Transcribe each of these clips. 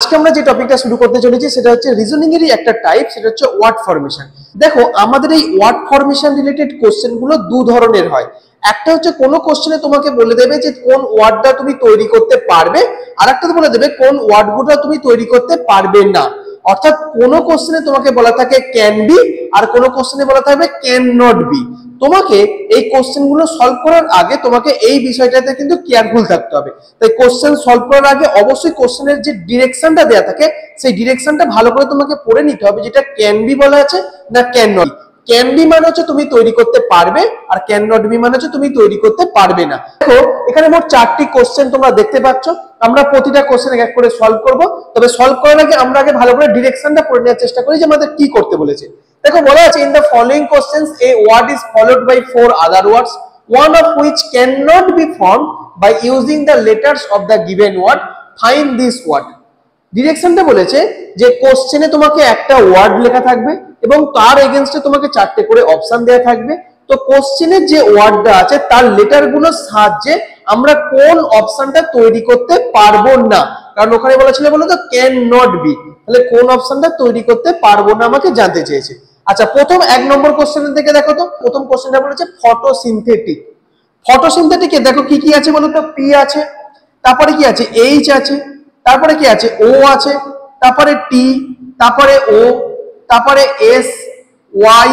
আজকে আমরা যে টপিকটা শুরু করতে চলেছি সেটা হচ্ছে রিজনিং এরই একটা টাইপ, সেটা হচ্ছে ওয়ার্ড ফরমেশন। দেখো আমাদের এই ওয়ার্ড ফরমেশন রিলেটেড কোশ্চেন গুলো দু ধরনের হয়। একটা হচ্ছে কোনো কোশ্চেনে তোমাকে বলে দেবে যে কোন ওয়ার্ডটা তুমি তৈরি করতে পারবে, আর একটা বলে দেবে কোন ওয়ার্ডগুলো তুমি তৈরি করতে পারবে না। অর্থাৎ কোন কোশ্চেনে তোমাকে বলা থাকে ক্যান বি, আর কোন কোশ্চেনে বলা থাকবে ক্যান নট বি। তোমাকে এই কোশ্চেন গুলো সলভ করার আগে তোমাকে এই বিষয়টাতে কিন্তু কেয়ারফুল থাকতে হবে। তাই কোশ্চেন সলভ করার আগে অবশ্যই কোশ্চেনের যে ডিরেকশনটা দেয়া থাকে সেই ডিরেকশনটা ভালো করে তোমাকে পড়ে নিতে হবে, যেটা ক্যান বি বলা আছে না ক্যান নট। ক্যান বি মানে হচ্ছে তুমি তৈরি করতে পারবে, আর ক্যান নট বি মানে হচ্ছে তুমি তৈরি করতে পারবে না। দেখো এখানে মোট 4টি কোশ্চেন তোমরা দেখতে পাচ্ছ। আমরা প্রতিটা কোশ্চেন এক এক করে সলভ করব, তবে সলভ করার আগে আমরা আগে ভালো করে ডিরেকশনটা পড়ে নেওয়ার চেষ্টা করি যে আমাদের কি করতে বলেছে। দেখো বলা আছে in the following questions a word is followed by 4 other words, one of which cannot be formed by using the letters of the given word. Find this word. ডিরেকশনটা বলেছে যে কোশ্চেনে তোমাকে একটা ওয়ার্ড লেখা থাকবে এবং তার এগেইনস্টে তোমাকে 4টে করে অপশন দেয়া থাকবে। তো কোশ্চেনের যে ওয়ার্ডটা আছে তার লেটারগুলোর সাহায্যে আমরা কোন অপশনটা তৈরি করতে পারবো না, কারণ ওখানে বলা ছিল বলো তো ক্যান নট বি, তাহলে কোন অপশনটা তৈরি করতে পারবো না আমাকে জানতে চেয়েছে। আচ্ছা প্রথম 1 নম্বর কোশ্চেনের দিকে দেখো তো, প্রথম কোশ্চেনটা বলেছে ফটোসিনথেটিক। ফটোসিনথেটিকে দেখো কি কি আছে বলো তো, পি আছে, তারপরে কি আছে এইচ আছে, তারপরে কি আছে ও আছে, তারপরে টি, তারপরে ও, তারপরে S, Y,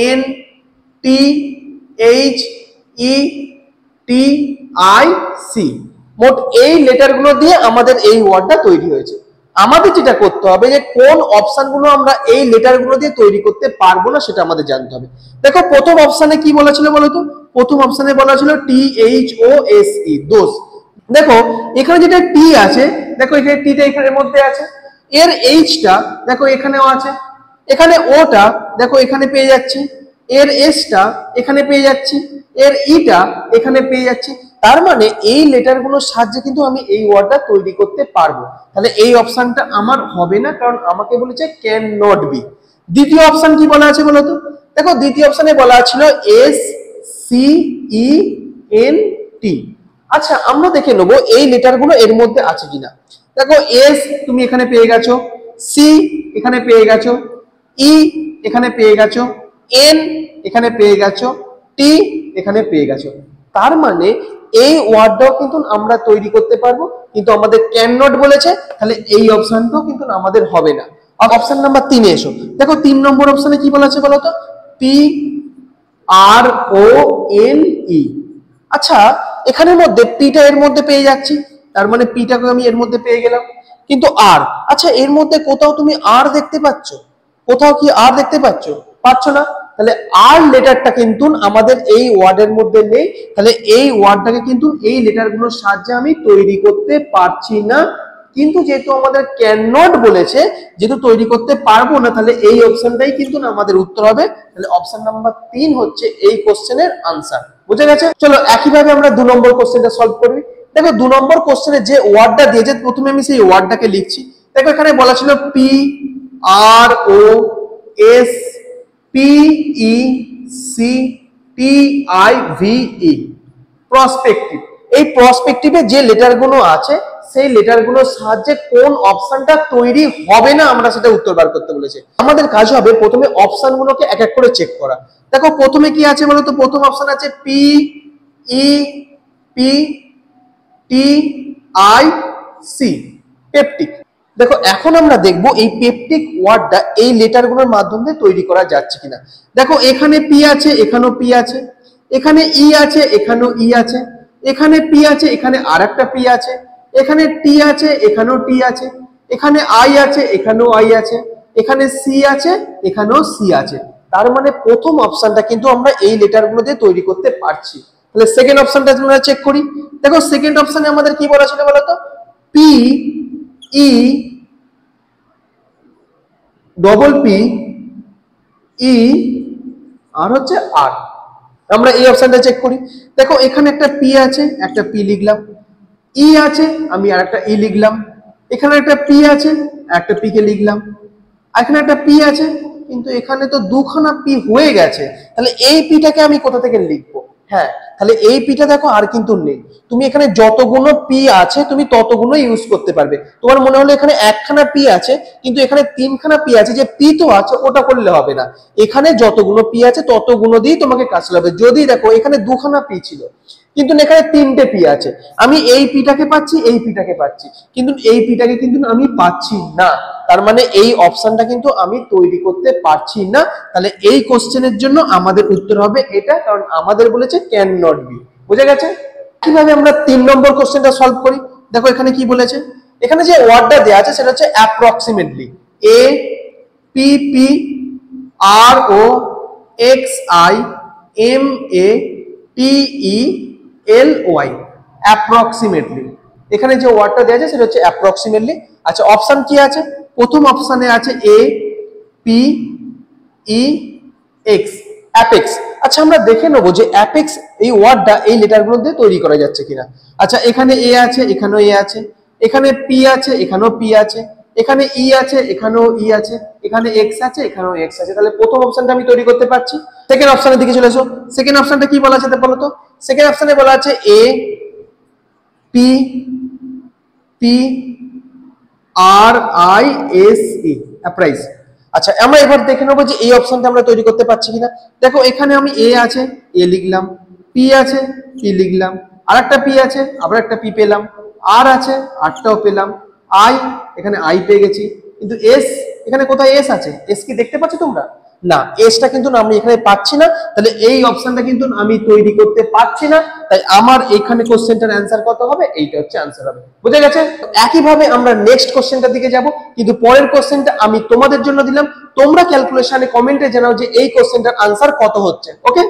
N, T, H, E, T, I, C. মোট এই লেটারগুলো দিয়ে আমাদের এই ওয়ার্ডটা তৈরি হয়েছে। আমাদের যেটা করতে হবে যে কোন অপশনগুলো আমরা এই লেটারগুলো দিয়ে তৈরি করতে পারবো না সেটা আমাদের জানতে হবে। দেখো প্রথম অপশনে কি বলা ছিল বলো তো, প্রথম অপশনে বলা ছিল T H O S E, দোষ। দেখো এখানে যেটা টি আছে, দেখো এখানে টিটা এখানের মধ্যে আছে, এর এইচটা দেখো এখানেও আছে, এখানে ওটা দেখো এখানে পেয়ে যাচ্ছি, এর এসটা এখানে পেয়ে যাচ্ছি, এর ইটা এখানে পেয়ে যাচ্ছি। তার মানে এই লেটারগুলোর সাহায্যে কিন্তু আমি এই ওয়ার্ডটা তৈরি করতে পারবো। তাহলে এই অপশনটা আমার হবে না, কারণ আমাকে বলেছে ক্যান নট বি। দ্বিতীয় অপশন কি বলা আছে বলো তো, দেখো দ্বিতীয় অপশনে বলা ছিল S C E N T. আচ্ছা আমরা দেখে নেবো এই লেটারগুলো এর মধ্যে আছে কিনা। দেখো এস তুমি এখানে পেয়ে গেছো, সি এখানে পেয়ে গেছো, ই এখানে পেয়ে গেছো, এন এখানে পেয়ে গেছো, টি এখানে পেয়ে গেছো। তার মানে এই ওয়ার্ডটাও কিন্তু আমরা তৈরি করতে পারবো, কিন্তু আমাদের ক্যান নট বলেছে, তাহলে এই অপশনটাও কিন্তু আমাদের হবে না। অপশন নাম্বার 3 এসো। দেখো 3 নম্বর অপশনে কি বলা আছে বলো তো, P R O N E. আচ্ছা এখানের মধ্যে পিটা এর মধ্যে পেয়ে যাচ্ছি, তার মানে পিটাকে আমি এর মধ্যে পেয়ে গেলাম, কিন্তু আর আচ্ছা এর মধ্যে কোথাও তুমি আর দেখতে পাচ্ছ? কোথাও কি আর দেখতে পাচ্ছ? পাচ্ছ না। তাহলে আর লেটারটা কিন্তু আমাদের এই ওয়ার্ডের মধ্যে নেই, তাহলে এই ওয়ার্ডটাকে কিন্তু এই লেটারগুলোর সাহায্যে আমি তৈরি করতে পারছি না। কিন্তু যেহেতু আমাদের ক্যান নট বলেছে, যেহেতু তৈরি করতে পারবো না, তাহলে এই অপশনটাই কিন্তু আমাদের উত্তর হবে। তাহলে অপশন নাম্বার 3 হচ্ছে এই কোশ্চেনের আনসার। বুঝে গেছে? চলো একইভাবে আমরা 2 নম্বর কোশ্চেনটা সলভ করি। দেখো 2 নম্বর কোশ্চেনে যে ওয়ার্ডটা দিয়েছে প্রথমে আমি সেই ওয়ার্ডটাকে লিখছি। দেখো এখানে বলা ছিল P R O S P E C T I V E, prospective. এই প্রসপেক্টিভে যে লেটারগুলো আছে সেই লেটারগুলোর সাহায্যে কোন অপশনটা তৈরি হবে না আমরা সেটা উত্তর বার করতে বলেছে। আমাদের কাজ হবে প্রথমে অপশনগুলোকে এক এক করে চেক করা। দেখো প্রথমে কি আছে বলো তো, প্রথম অপশন আছে P E P T I C, peptic. দেখো এখন আমরা দেখবো এই পেপটিক ওয়ার্ডটা এই লেটারগুলোর মাধ্যমে তৈরি করা যাচ্ছে কিনা। দেখো এখানে পি আছে, এখানেও পি আছে, এখানে ই আছে, এখানেও ই আছে, এখানে পি আছে, এখানে আরেকটা পি আছে, এখানে টি আছে, এখানেও টি আছে, এখানে আই আছে, এখানেও আই আছে, এখানে সি আছে, এখানেও সি আছে। তার মানে প্রথম অপশনটা কিন্তু আমরা এই লেটারগুলো দিয়ে তৈরি করতে পারছি। তাহলে সেকেন্ড অপশনটা আমরা চেক করি। দেখো সেকেন্ড অপশনে আমাদের কি বলা ছিল বলতো, P E double P E R হচ্ছে আর। আমরা এই অপশনটা চেক করি। দেখো এখানে একটা পি আছে, একটা পি লিখলাম, ই আছে আমি আর একটা ই লিখলাম, এখানে একটা পি আছে একটা পি কে লিখলাম, এখানে একটা পি আছে কিন্তু এখানে তো দুখানা পি হয়ে গেছে, তাহলে এই পিটাকে আমি কোথা থেকে লিখবো? হ্যাঁ, তাহলে এই পিটা দেখো আর কিন্তু নেই। তুমি এখানে যতগুলো পি আছে তুমি ততগুলো ইউজ করতে পারবে। তোমার মনে হলো এখানে একখানা পি আছে কিন্তু এখানে তিনখানা পি আছে, যে পি তো আছে ওটা করলে হবে না, এখানে যতগুলো পি আছে ততগুলো দিয়ে তোমাকে কাজ চালাবে। যদি দেখো এখানে দুখানা পি ছিল কিন্তু এখানে তিনটে পি আছে, আমি এই পিটাকে পাচ্ছি এই পিটাকে পাচ্ছি কিন্তু এই পিটাকে কিন্তু আমি পাচ্ছি না, তার মানে এই অপশনটা কিন্তু আমি তৈরি করতে পারছি না। তাহলে এই কোশ্চেনের জন্য আমাদের উত্তর হবে এটা, কারণ আমাদের বলেছে ক্যান নট বি। বুঝে গেছে? কিভাবে আমরা 3 নম্বর কোশ্চেনটা সলভ করি, দেখো এখানে কি বলেছে, এখানে যে ওয়ার্ডটা দেওয়া আছে সেটা হচ্ছে approximately, A P P R O X I M A T E L Y, approximately. এখানে যে ওয়ার্ডটা দেওয়া আছে সেটা হচ্ছে অ্যাপ্রক্সিমেটলি। আচ্ছা অপশন কি আছে, প্রথম অপশনে আছে A P E x, apex. আচ্ছা আমরা দেখে নেবো যে অ্যাপেক্স এই ওয়ার্ডটা এই লেটারগুলো দিয়ে তৈরি করা যাচ্ছে কিনা। আচ্ছা এখানে এ আছে, এখানেও এ আছে, এখানে পি আছে, এখানেও পি আছে, এখানে ই আছে, এখানেও ই আছে, এখানে এক্স আছে, এখানেও এক্স আছে। তাহলে প্রথম অপশনটা আমি তৈরি করতে পারছি। সেকেন্ড অপশনের দিকে চলে এসো। সেকেন্ড অপশনটা কি বলা আছে বলো তো? সেকেন্ড অপশনে বলা আছে A P P R I S E, apprise. আচ্ছা আমরা এবার দেখে নেবো যে এই অপশনটা আমরা তৈরি করতে পারছি কিনা। দেখো এখানে আমি এ আছে এ লিখলাম, পি আছে পি লিখলাম, আর একটা পি আছে আবার একটা পি পেলাম, আর আছে আরটাও পেলাম, আই এখানে আই পেয়ে গেছি, কিন্তু এস এখানে কোথায় এস আছে? এস কি দেখতে পাচ্ছ তোমরা? না, এসটা কিন্তু আমি এখানে পাচ্ছি না, তাহলে এই অপশনটা কিন্তু আমি তৈরি করতে পারছি না। তাই আমার এখানে কোশ্চেনটার অ্যান্সার কত হবে? এইটা হচ্ছে অ্যান্সার হবে। বুঝে গেছে? একইভাবে আমরা নেক্সট কোশ্চেনটার দিকে যাব, কিন্তু পরের কোশ্চেনটা আমি তোমাদের জন্য দিলাম, তোমরা ক্যালকুলেশনে কমেন্টে জানাও যে এই কোশ্চেনটার আনসার কত হচ্ছে। ওকে,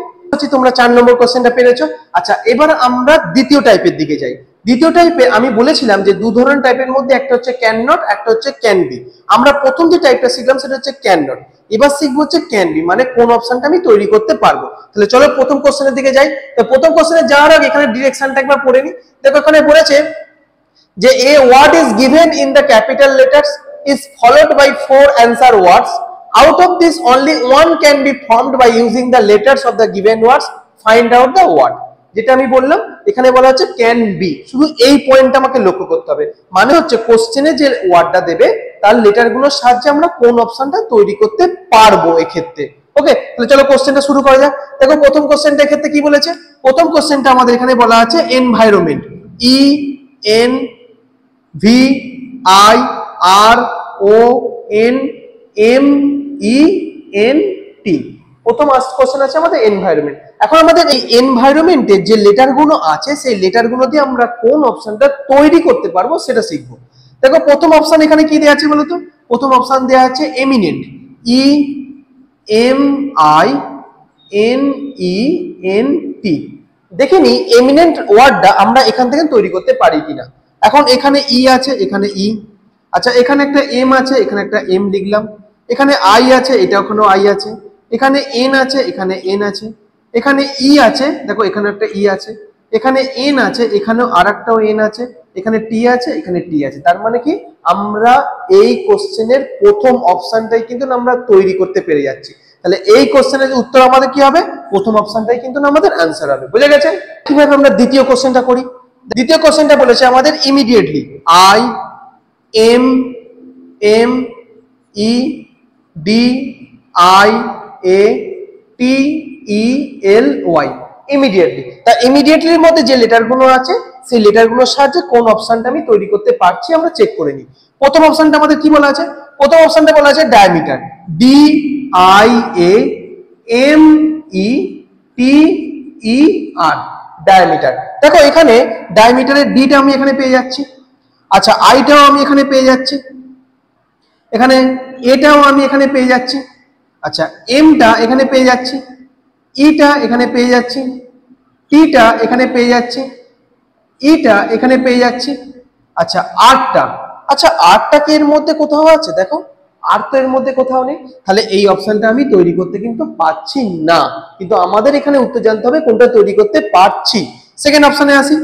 তোমরা 4 নম্বর কোশ্চেনটা পেরেছো। আচ্ছা এবার আমরা দ্বিতীয় টাইপের দিকে যাই। দ্বিতীয় টাইপে আমি বলেছিলাম যে দু ধরনের টাইপের মধ্যে একটা হচ্ছে ক্যান নট, একটা হচ্ছে ক্যান বি। আমরা প্রথম যে টাইপটা শিখলাম সেটা হচ্ছে ক্যান নট, এবার শিখবো হচ্ছে ক্যান বি, মানে কোন অপশনটা আমি তৈরি করতে পারবো। তাহলে চলো প্রথম কোশ্চেনের দিকে যাই। তো প্রথম কোশ্চেনে যাওয়ার আগে এখানে ডিরেকশনটা একবার পড়ে নি। দেখো এখানে বলেছে যে a word is given in the capital letters is followed by 4 answer words. Out of this only one can be formed by using the letters of the given words. Find out the word. যেটা আমি বললাম এখানে বলা হচ্ছে can be, শুধু এই পয়েন্টটা আমাকে লক্ষ্য করতে হবে, মানে হচ্ছে কোশ্চেনে যে ওয়ার্ডটা দেবে তার লেটারগুলোর সাহায্যে আমরা কোন অপশনটা তৈরি করতে পারবো এক্ষেত্রে। ওকে, তাহলে চলো কোশ্চেনটা শুরু করা যাক। দেখো প্রথম কোশ্চেনটা ক্ষেত্রে কি বলেছে, প্রথম কোশ্চেনটা আমাদের এখানে বলা আছে environment, E N V I R O N M E N T. প্রথম কোশ্চেন আছে আমাদের এনভায়রনমেন্ট। এখন আমাদের এই এনভায়রনমেন্টের যে লেটারগুলো আছে সেই লেটারগুলো দিয়ে আমরা কোন অপশনটা তৈরি করতে পারবো সেটা শিখবো। দেখো প্রথম অপশন এখানে কি দেওয়া আছে বলতো? প্রথম অপশন দেওয়া আছে eminent, E M I N E N T. দেখে নি এমিনেন্ট ওয়ার্ডটা আমরা এখান থেকে তৈরি করতে পারি কিনা। এখন এখানে ই আছে, এখানে ই, আচ্ছা এখানে একটা এম আছে, এখানে একটা এম লিখলাম, এখানে আই আছে, এটা ওখানেও আই আছে, এখানে এন আছে, এখানে এন আছে, এখানে ই আছে, দেখো এখানে একটা ই আছে, এখানে এন আছে, এখানেও আর একটাও এন আছে, এখানে টি আছে, এখানে টি আছে। তার মানে কি আমরা এই কোশ্চেনের প্রথম অপশনটাই কিন্তু আমরা তৈরি করতে পেরে যাচ্ছি। তাহলে এই কোশ্চেনের উত্তর আমাদের কি হবে? প্রথম অপশনটাই কিন্তু আমাদের অ্যান্সার হবে। বুঝে গেছে? কিভাবে আমরা দ্বিতীয় কোশ্চেনটা করি। দ্বিতীয় কোশ্চেনটা বলেছে আমাদের immediately, I M M E D I A T E L Y, immediately. তা ইমিডিয়েটলির মধ্যে যে লেটারগুলো আছে সেই লেটারগুলোর সাহায্যে কোন অপশনটা আমি তৈরি করতে পারছি আমরা চেক করে নিই। প্রথম অপশনটা আমাদের কি বলা আছে? প্রথম অপশনটা বলা আছে diameter, D I A M E T E R, diameter. দেখো এখানে ডায়ামিটারের ডিটা আমি এখানে পেয়ে যাচ্ছি, আচ্ছা আইটাও আমি এখানে পেয়ে যাচ্ছি, এখানে এটাও আমি এখানে পেয়ে যাচ্ছি, আচ্ছা এমটা এখানে পেয়ে যাচ্ছি, ইটা এখানে পেয়ে যাচ্ছি, টিটা এখানে পেয়ে যাচ্ছি, ইটা এখানে পেয়ে যাচ্ছি, আচ্ছা আরটা, আচ্ছা আরটা কি এর মধ্যে কোথাও আছে? দেখো আর তো এর মধ্যে কোথাও নেই, তাহলে এই অপশনটা আমি তৈরি করতে কিন্তু পারছি না। কিন্তু আমাদের এখানে উত্তর জানতে হবে কোনটা তৈরি করতে পারছি। সেকেন্ড অপশনে আসি।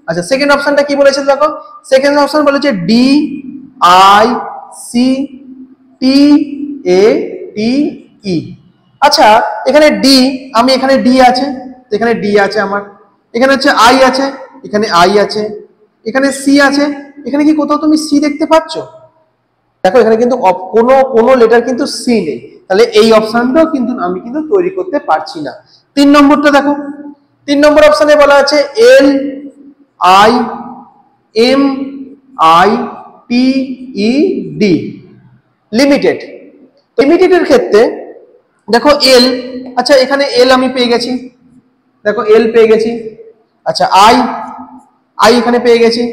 আচ্ছা সেকেন্ড অপশনটা কি বলেছে দেখো, সেকেন্ড অপশন বলেছে D I C T A T ই। আচ্ছা এখানে ডি, আমি এখানে ডি আছে, এখানে ডি আছে আমার, এখানে হচ্ছে আই আছে, এখানে আই আছে, এখানে সি আছে, এখানে কি কোথাও তুমি সি দেখতে পাচ্ছ? দেখো এখানে কিন্তু কোনো লেটার কিন্তু সি নেই, তাহলে এই অপশনটাও কিন্তু আমি কিন্তু তৈরি করতে পারছি না। 3 নম্বরটা দেখো, 3 নম্বর অপশনে বলা আছে L I am I T E D limited. লিমিটেডের ক্ষেত্রে দেখো এল, আচ্ছা এখানে এল আমি পেয়ে গেছি, দেখো এল পেয়ে গেছি। আচ্ছা আই আই এখানে পেয়ে গেছি।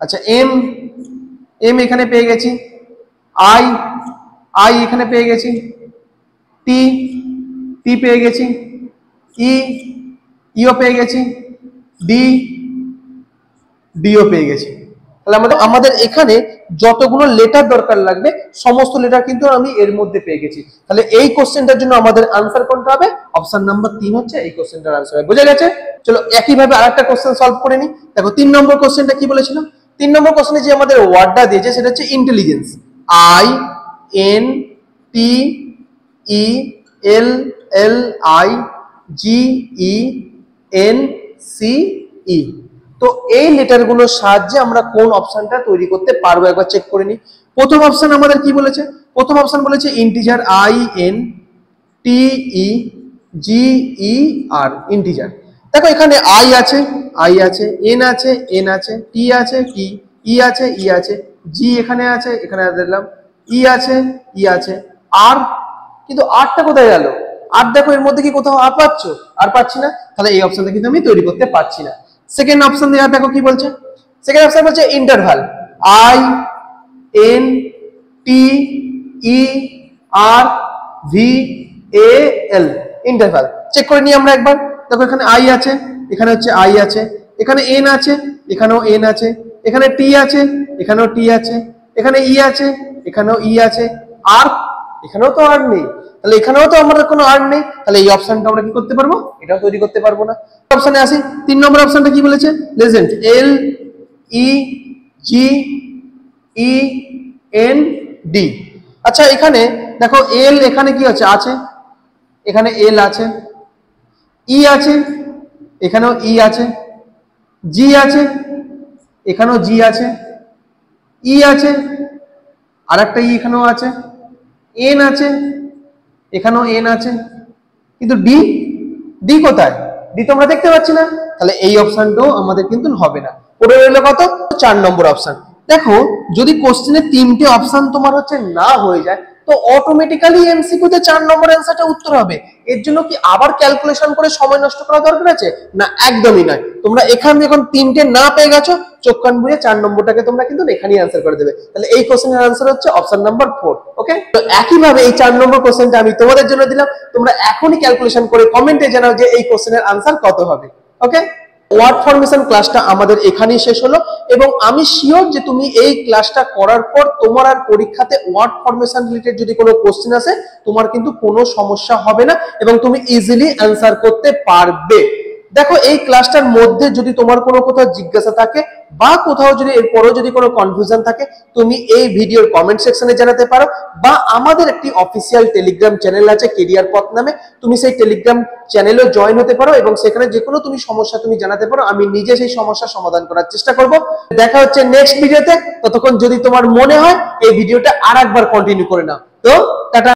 আচ্ছা এম এম এখানে পেয়ে গেছি। আই আই এখানে পেয়ে গেছি। টি টি পেয়ে গেছি। ই ইও পেয়ে গেছি। ডি ডিও পেয়ে গেছি। তাহলে আমাদের এখানে যতগুলো লেটার দরকার লাগবে সমস্ত লেটার কিন্তু আমি এর মধ্যে পেয়ে গেছি। তাহলে এই কোশ্চেনটার জন্য আমাদের আনসার কোনটা হবে? অপশন নাম্বার 3 হচ্ছে এই কোশ্চেনটার আনসার হবে। বুঝা গেছে? চলো একইভাবে আরেকটা কোশ্চেন সলভ করে নিই। দেখো 3 নম্বর কোশ্চেনটা কি বলেছিল? 3 নম্বর কোশ্চেনে যে আমাদের ওয়ার্ডটা দিয়েছে সেটা হচ্ছে intelligence. I N T E L L I G E N C E. তো এই লেটারগুলোর সাহায্যে আমরা কোন অপশনটা তৈরি করতে পারবো একবার চেক করে নিই। প্রথম অপশন আমাদের কি বলেছে? প্রথম অপশন বলেছে integer I N T E G E R integer. দেখো এখানে আই আছে, আই আছে, এন আছে, এন আছে, টি আছে, টি ই আছে, ই আছে, জি এখানে আছে, এখানে দিলাম, ই আছে, ই আছে, আর কিন্তু আরটা কোথায় গেল? আর দেখো এর মধ্যে কি কোথাও আর পাচ্ছ? আর পাচ্ছি না, তাহলে এই অপশনটা কিন্তু আমি তৈরি করতে পারছি না। সেকেন্ড অপশন দেওয়া দেখো কি বলছে? সেকেন্ড অপশন বলছে interval I N T E R V A L interval. Check করে নিই আমরা একবার। দেখো এখানে আই আছে, এখানে হচ্ছে আই আছে, এখানে এন আছে, এখানেও এন আছে, এখানে টি আছে, এখানেও টি আছে, এখানে ই আছে, এখানেও ই আছে, আর এখানেও তো আর নেই, তাহলে এখানেও তো আমাদের কোনো আর নেই, তাহলে এই অপশনটা আমরা কি করতে পারবো? এটাও তৈরি করতে পারবো না। অপশনে আসি, 3 নম্বর অপশনটা কি বলেছে? লেজেন্ড এল ই জি ই এন ডি। আচ্ছা এখানে দেখো এল এখানে কি আছে? এখানে এল আছে, ই আছে, এখানেও ই আছে, জি আছে, এখানেও জি আছে, ই আছে, আর একটা ই এখানেও আছে, এন আছে, এখানেও এন আছে, কিন্তু ডি ডি কোথায়? ডি তো আমরা দেখতে পাচ্ছি না, তাহলে এই অপশনটাও আমাদের কিন্তু হবে না। পড়ে রইল কত? 4 নম্বর অপশন। দেখো যদি কোশ্চেনে 3টে অপশন তোমার হচ্ছে না হয়ে যায় তো অটোমেটিক্যালি এমসিকিউ তে 4 নম্বর অ্যানসারটা উত্তর হবে। এর জন্য কি আবার ক্যালকুলেশন করে সময় নষ্ট করা দরকার আছে? না, একদমই নয়। তোমরা এখানে যখন 3টে না পেয়ে গেছো চোখ কান বুঝে 4 নম্বরটাকে তোমরা কিন্তু এখানেই অ্যানসার করে দেবে। তাহলে এই কোশ্চেনের অ্যানসার হচ্ছে অপশন নাম্বার 4। ওকে, তো একইভাবে এই 4 নম্বর কোশ্চেনটা আমি তোমাদের জন্য দিলাম, তোমরা এখনই ক্যালকুলেশন করে কমেন্টে জানাও যে এই কোশ্চেনের অ্যানসার কত হবে। ওকে, ওয়ার্ড ফরমেশন ক্লাসটা আমাদের এখানেই শেষ হলো এবং আমি শিওর যে তুমি এই ক্লাসটা করার পর তোমার আর পরীক্ষাতে ওয়ার্ড ফরমেশন রিলেটেড যদি কোনো কোশ্চেন আসে তোমার কিন্তু কোনো সমস্যা হবে না এবং তুমি ইজিলি অ্যানসার করতে পারবে। দেখো এই ক্লাসটার মধ্যে যদি তোমার কোনো কোথাও জিজ্ঞাসা থাকে বা কোথাও যদি এরপরও যদি কোনো কনফিউশন থাকে তুমি এই ভিডিওর কমেন্ট সেকশনে জানাতে পারো বা আমাদের একটি অফিসিয়াল টেলিগ্রাম চ্যানেল আছে কেরিয়ার পথ নামে, তুমি সেই টেলিগ্রাম চ্যানেলেও জয়েন হতে পারো এবং সেখানে যে কোনো তুমি সমস্যা তুমি জানাতে পারো, আমি নিজে সেই সমস্যার সমাধান করার চেষ্টা করব। দেখা হচ্ছে নেক্সট ভিডিওতে, ততক্ষণ যদি তোমার মনে হয় এই ভিডিওটা আরেকবার কন্টিনিউ করে নাও। তো টাটা।